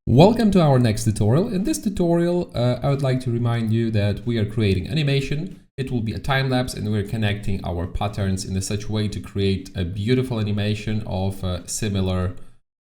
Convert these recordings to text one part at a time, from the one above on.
Welcome to our next tutorial. In this tutorial, I would like to remind you that we are creating animation. It will be a time lapse and we're connecting our patterns in such a way to create a beautiful animation of a similar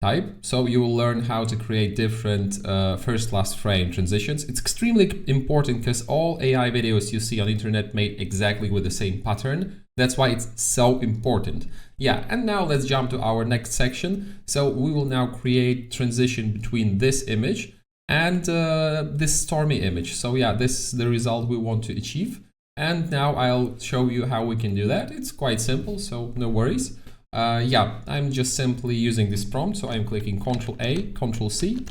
type. So you will learn how to create different first last frame transitions. It's extremely important because all AI videos you see on the internet made exactly with the same pattern. That's why it's so important. Yeah, and now let's jump to our next section. So we will now create transition between this image and this stormy image. So yeah, this is the result we want to achieve. And now I'll show you how we can do that. It's quite simple, so no worries. Yeah, I'm just simply using this prompt. So I'm clicking Ctrl-A, Ctrl-C,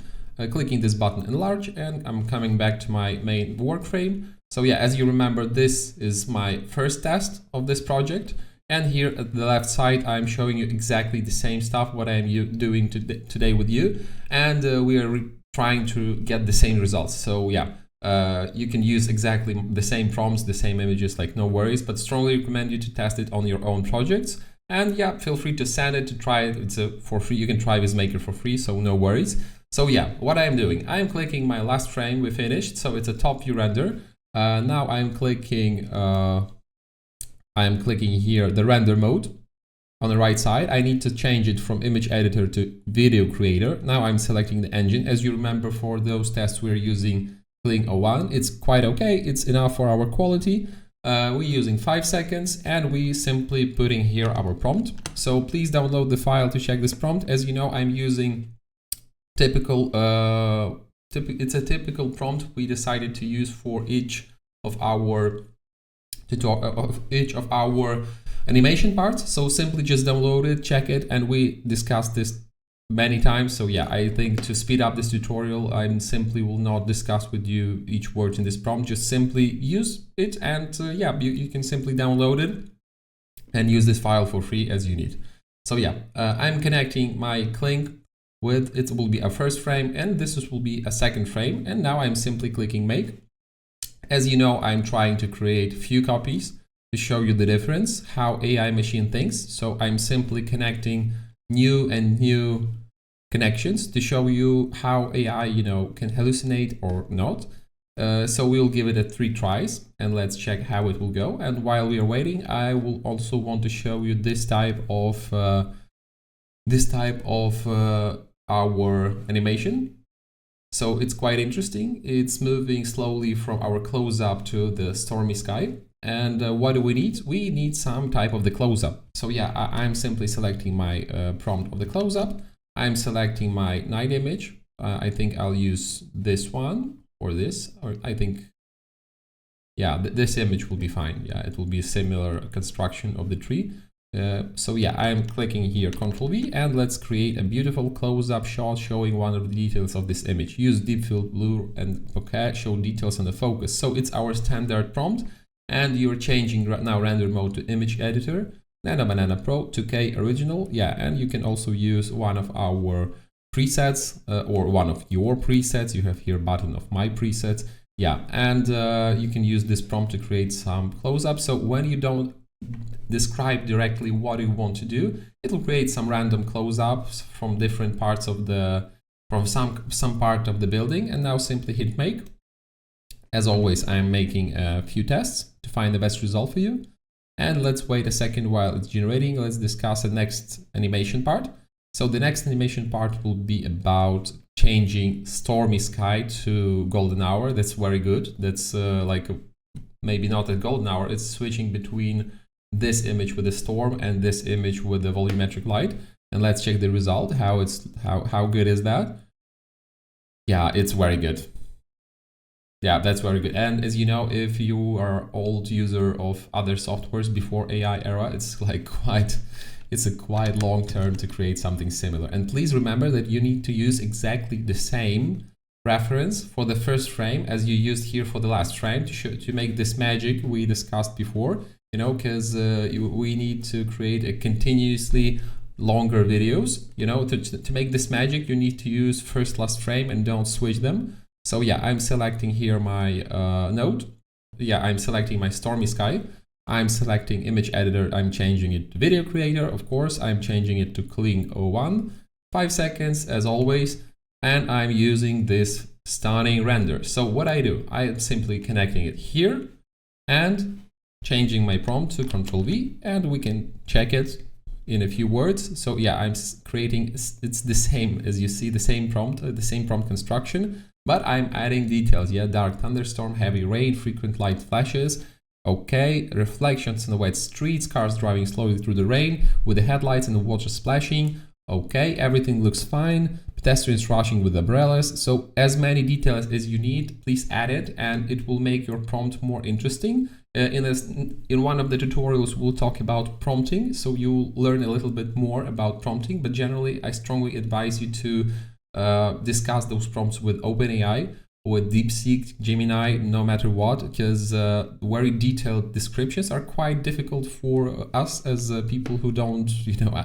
clicking this button enlarge, and I'm coming back to my main work frame. So yeah, as you remember, this is my first test of this project. And here at the left side, I'm showing you exactly the same stuff, what I'm doing today with you. And we are trying to get the same results. So yeah, you can use exactly the same prompts, the same images, like no worries, but strongly recommend you to test it on your own projects. And yeah, feel free to send it, to try it. It's for free. You can try VizMaker for free, so no worries. So yeah, what I'm doing, I'm clicking my last frame we finished. So it's a top view render. Now I'm clicking here the render mode on the right side. I need to change it from image editor to video creator. Now I'm selecting the engine. As you remember, for those tests we're using Kling 01. It's quite okay. It's enough for our quality. We're using 5 seconds and we simply putting here our prompt. So please download the file to check this prompt. As you know, I'm using typical it's a typical prompt we decided to use for each of our animation parts. So simply just download it, check it, and we discussed this many times. So yeah, I think to speed up this tutorial, I simply will not discuss with you each word in this prompt. Just simply use it, and yeah, you can simply download it and use this file for free as you need. So yeah, I'm connecting my Kling with, it will be a first frame and this will be a second frame. And now I'm simply clicking make. As you know, I'm trying to create few copies to show you the difference, how AI machine thinks. So I'm simply connecting new and new connections to show you how AI, can hallucinate or not. So we'll give it 3 tries and let's check how it will go. And while we are waiting, I will also want to show you this type of our animation. So it's quite interesting. It's moving slowly from our close-up to the stormy sky. And what do we need? We need some type of the close-up. So yeah, I'm simply selecting my prompt of the close-up. I'm selecting my night image. I think I'll use this one or this, or I think, yeah, this image will be fine. Yeah, it will be a similar construction of the tree. So yeah, I'm clicking here Ctrl-V and let's create a beautiful close-up shot showing one of the details of this image. Use deep field blur and bokeh, show details in the focus. So it's our standard prompt and you're changing now render mode to image editor, NanoBanana Pro 2K original. Yeah, and you can also use one of our presets or one of your presets. You have here button of my presets. Yeah, and you can use this prompt to create some close-up. So when you don't describe directly what you want to do, it will create some random close-ups from different parts of some part of the building. And now simply hit make. As always, I'm making a few tests to find the best result for you. And let's wait a second while it's generating. Let's discuss the next animation part. So the next animation part will be about changing stormy sky to golden hour. That's very good. That's maybe not a golden hour. It's switching between this image with the storm and this image with the volumetric light. And let's check the result. How good is that? Yeah, it's very good. Yeah, that's very good. And as you know, if you are old user of other softwares before AI era, it's a quite long term to create something similar. And please remember that you need to use exactly the same reference for the first frame as you used here for the last frame to make this magic we discussed before, because we need to create a continuously longer videos. To make this magic, you need to use first last frame and don't switch them. So yeah, I'm selecting here my node. Yeah, I'm selecting my stormy sky. I'm selecting image editor. I'm changing it to video creator. Of course, I'm changing it to Kling 01. 5 seconds as always. and I'm using this stunning render. So what I do, I am simply connecting it here and changing my prompt to Control V, and we can check it in a few words. So yeah, I'm creating, it's the same as you see, the same prompt construction, but I'm adding details. Yeah, dark thunderstorm, heavy rain, frequent light flashes. Okay, reflections in the wet streets, cars driving slowly through the rain with the headlights and the water splashing. Okay, everything looks fine. Pedestrians rushing with umbrellas. So as many details as you need, please add it, and it will make your prompt more interesting. In one of the tutorials, we'll talk about prompting, so you'll learn a little bit more about prompting. But generally, I strongly advise you to discuss those prompts with OpenAI, with DeepSeek, Gemini, no matter what, because very detailed descriptions are quite difficult for us as people who don't,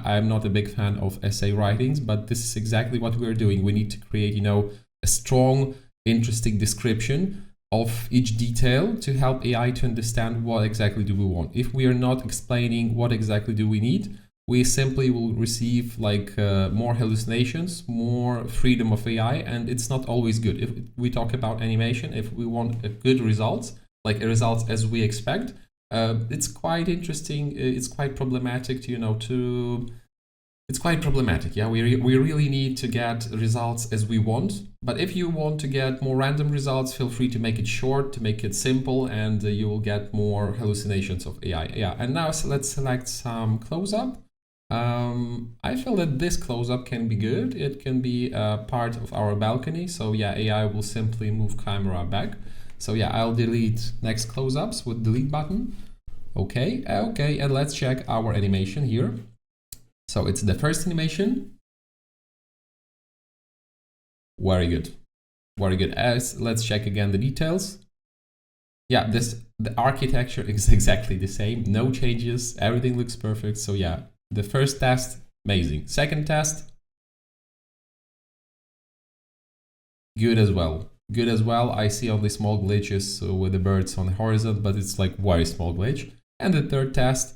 I'm not a big fan of essay writings, but this is exactly what we're doing. We need to create, a strong, interesting description of each detail to help AI to understand what exactly do we want. If we are not explaining what exactly do we need, we simply will receive more hallucinations, more freedom of AI, and it's not always good. If we talk about animation, if we want a good result, like a result as we expect, it's quite interesting. It's quite problematic it's quite problematic. Yeah, we really need to get results as we want. But if you want to get more random results, feel free to make it short, to make it simple, and you will get more hallucinations of AI. Yeah, and now let's select some close-up. I feel that this close-up can be good. It can be part of our balcony. So yeah, AI will simply move camera back. So yeah, I'll delete next close-ups with delete button. Okay, and let's check our animation here. So it's the first animation. Very good. Very good. Let's check again the details. Yeah, the architecture is exactly the same. No changes. Everything looks perfect. So yeah, the first test, amazing. Second test, good as well. Good as well. I see only small glitches with the birds on the horizon, but it's like very small glitch. And the third test,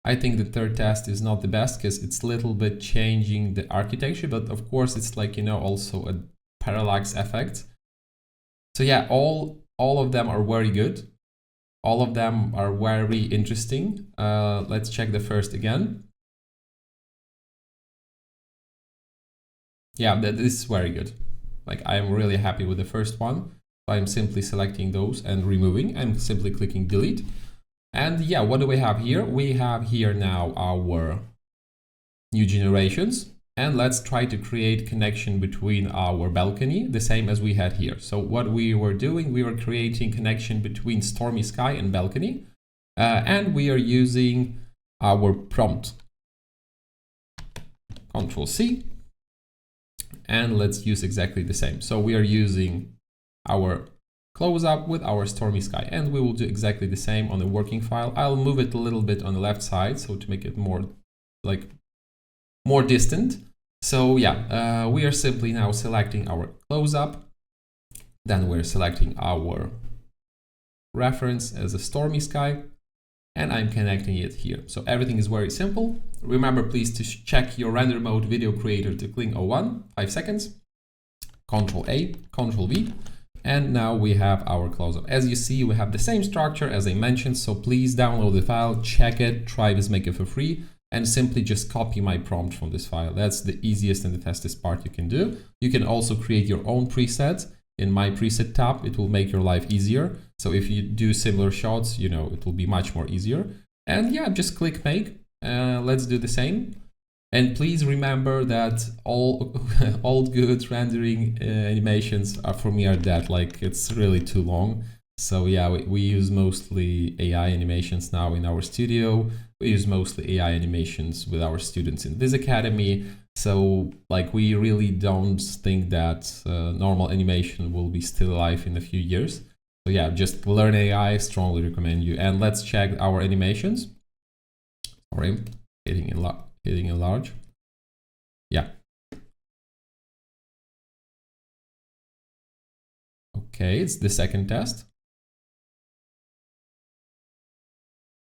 I think the third test is not the best because it's a little bit changing the architecture, but of course it's also a parallax effect. So yeah, all of them are very good. All of them are very interesting. Let's check the first again. Yeah, that is very good. I'm really happy with the first one. I'm simply selecting those and removing. I'm simply clicking delete. And yeah, what do we have here? We have here now our new generations. And let's try to create connection between our balcony, the same as we had here. So what we were doing, we were creating connection between stormy sky and balcony. And we are using our prompt. Control C. And let's use exactly the same. So we are using our close-up with our stormy sky, and we will do exactly the same on the working file. I'll move it a little bit on the left side, so to make it more distant. So yeah, we are simply now selecting our close-up, then we're selecting our reference as a stormy sky, and I'm connecting it here. So everything is very simple. Remember, please, to check your render mode video creator to Kling 01, 5 seconds, Control A, Control V. And now we have our close-up. As you see, we have the same structure as I mentioned, so please download the file, check it, try VizMaker for free, and simply just copy my prompt from this file. That's the easiest and the fastest part you can do. You can also create your own preset. In my preset tab, it will make your life easier. So if you do similar shots, it will be much more easier. And yeah, just click make. Let's do the same. And please remember that all good rendering animations for me are dead. It's really too long. So yeah, we use mostly AI animations now in our studio. We use mostly AI animations with our students in Viz Academy. So we really don't think that normal animation will be still alive in a few years. So yeah, just learn AI, strongly recommend you. And let's check our animations. Sorry, hitting a large. Yeah. Okay, it's the second test.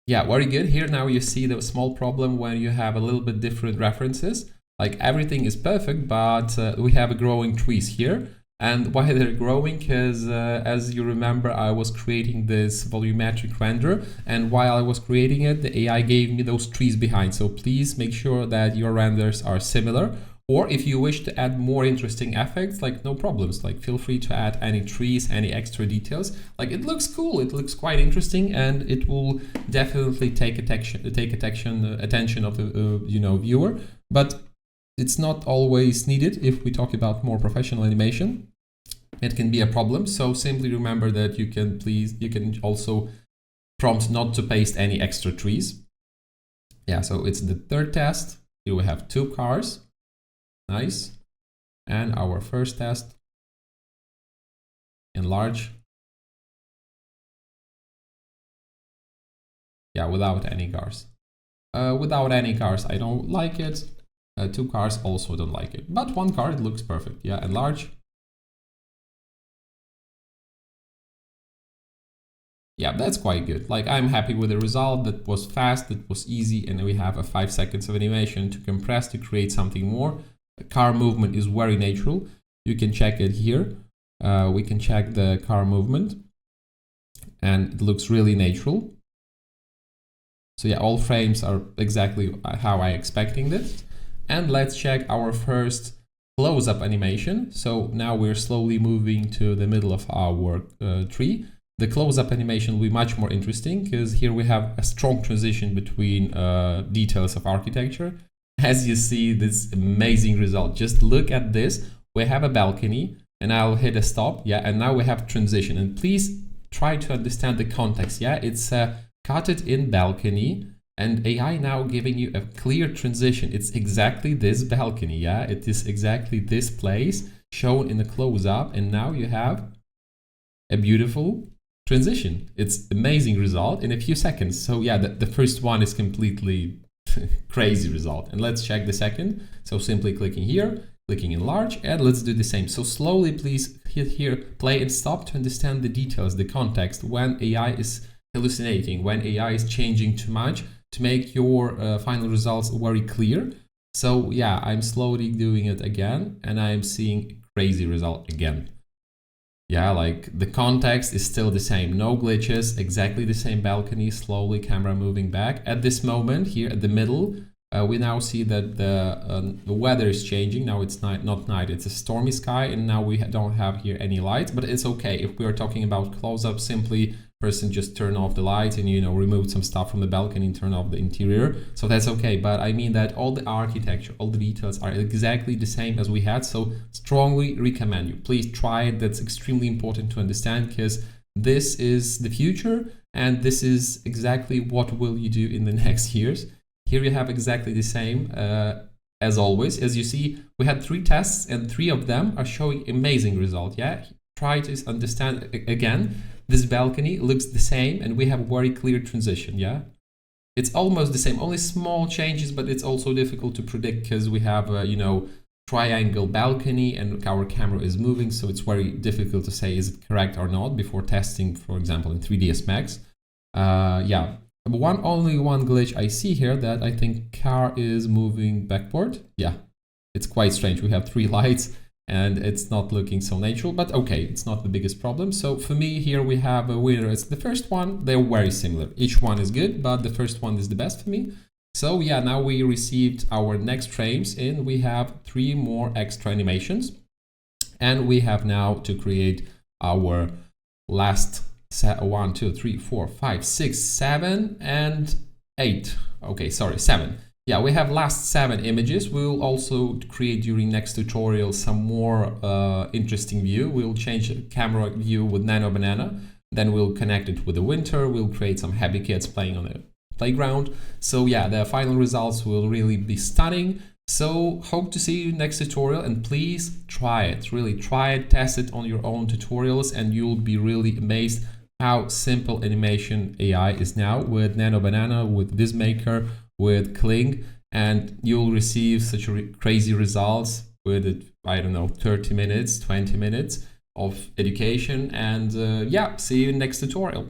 Yeah, very good. Here now you see the small problem when you have a little bit different references. Like everything is perfect, but we have growing trees here. And why they're growing? Because as you remember, I was creating this volumetric render, and while I was creating it, the AI gave me those trees behind. So please make sure that your renders are similar. Or if you wish to add more interesting effects, like no problems, like feel free to add any trees, any extra details. Like it looks cool, it looks quite interesting, and it will definitely take attention of the viewer. But it's not always needed if we talk about more professional animation. It can be a problem. So simply remember that you can also prompt not to paste any extra trees. Yeah, so it's the third test. Here we have 2 cars. Nice. And our first test, enlarge. Yeah, without any cars. Without any cars, I don't like it. 2 cars also don't like it. But 1 car, it looks perfect. Yeah, enlarge. Yeah, that's quite good. Like I'm happy with the result. That was fast, that was easy, and we have a 5 seconds of animation to compress to create something more. The car movement is very natural. You can check it here. We can check the car movement, and it looks really natural. So yeah, all frames are exactly how I expecting this. And let's check our first close-up animation. So now we're slowly moving to the middle of our tree. The close-up animation will be much more interesting because here we have a strong transition between details of architecture. As you see, this amazing result. Just look at this. We have a balcony, and I'll hit a stop. Yeah, and now we have transition. And please try to understand the context. Yeah, it's cut it in balcony, and AI now giving you a clear transition. It's exactly this balcony. Yeah, it is exactly this place shown in the close-up, and now you have a beautiful transition. It's amazing result in a few seconds. So yeah, the first one is completely crazy result. And let's check the second. So simply clicking here, clicking enlarge, and let's do the same. So slowly, please hit here, play and stop to understand the details, the context, when AI is hallucinating, when AI is changing too much to make your final results very clear. So yeah, I'm slowly doing it again, and I'm seeing crazy result again. Yeah, like the context is still the same, no glitches, exactly the same balcony, slowly camera moving back. At this moment here at the middle, we now see that the weather is changing. Now it's not night, it's a stormy sky, and now we don't have here any lights, but it's okay. If we are talking about close-up, simply person just turn off the light and remove some stuff from the balcony and turn off the interior, so that's okay. But I mean that all the architecture, all the details are exactly the same as we had, so strongly recommend you, please try it. That's extremely important to understand because this is the future, and this is exactly what will you do in the next years. Here you have exactly the same as always. As you see, we had 3 tests and 3 of them are showing amazing result. Yeah, try to understand again. This balcony looks the same, and we have very clear transition. Yeah, it's almost the same, only small changes, but it's also difficult to predict because we have triangle balcony and our camera is moving, so it's very difficult to say is it correct or not before testing, for example, in 3ds Max. Yeah, only one glitch I see here, that I think car is moving backward. Yeah, it's quite strange. We have 3 lights and it's not looking so natural, but okay, it's not the biggest problem. So for me here we have a winner. It's the first one. They're very similar. Each one is good, but the first one is the best for me. So yeah, now we received our next frames and we have 3 more extra animations, and we have now to create our last 1, 2, 3, 4, 5, 6, 7 and 8. Okay, sorry, 7. Yeah, we have last 7 images. We will also create during next tutorial some more interesting view. We'll change the camera view with NanoBanana. Then we'll connect it with the winter. We'll create some happy kids playing on the playground. So yeah, the final results will really be stunning. So hope to see you next tutorial, and please try it. Really try it, test it on your own tutorials, and you'll be really amazed how simple animation AI is now with NanoBanana, with VizMaker, with Kling, and you'll receive such crazy results with, I don't know, 30 minutes, 20 minutes of education. And yeah, see you in next tutorial.